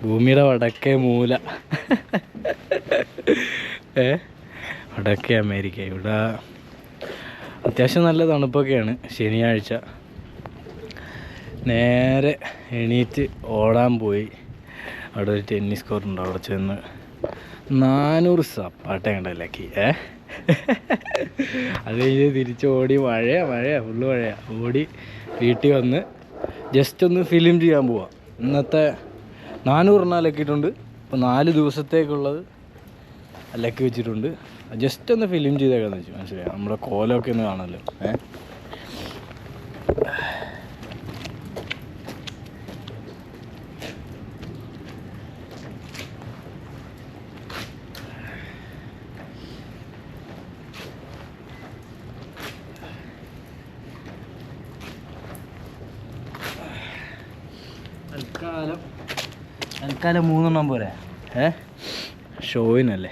ഭൂമിയുടെ വടക്കേ മൂല. വടക്കേ അമേരിക്ക. ഇവിടെ അത്യാവശ്യം നല്ല തണുപ്പൊക്കെയാണ്. ശനിയാഴ്ച നേരെ എണീറ്റ് ഓടാൻ പോയി. അവിടെ ഒരു ടെന്നീസ് കോർട്ടുണ്ട്. അവിടെ ചെന്ന് 400 സപ്പാട്ട കണ്ടല്ലാക്കി. അത് കഴിഞ്ഞ് തിരിച്ച് ഓടി. മഴയാണ് ഫുള്ള് മഴയാണ്. ഓടി വീട്ടിൽ വന്ന് ജസ്റ്റ് ഒന്ന് ഫിലിം ചെയ്യാൻ പോവാം. ഇന്നത്തെ 400 എണ്ണം അലക്കിയിട്ടുണ്ട്. ഇപ്പോൾ 4 ദിവസത്തേക്കുള്ളത് അലക്കി വെച്ചിട്ടുണ്ട്. ജസ്റ്റ് ഒന്ന് ഫിലിം ചെയ്തേക്കാന്ന് വെച്ചു. മനസ്സിലായി, നമ്മുടെ കോലമൊക്കെ ഒന്ന് കാണല്ലോ. തൽക്കാലം 3 എണ്ണം പോരെ. ഷോയിനല്ലേ.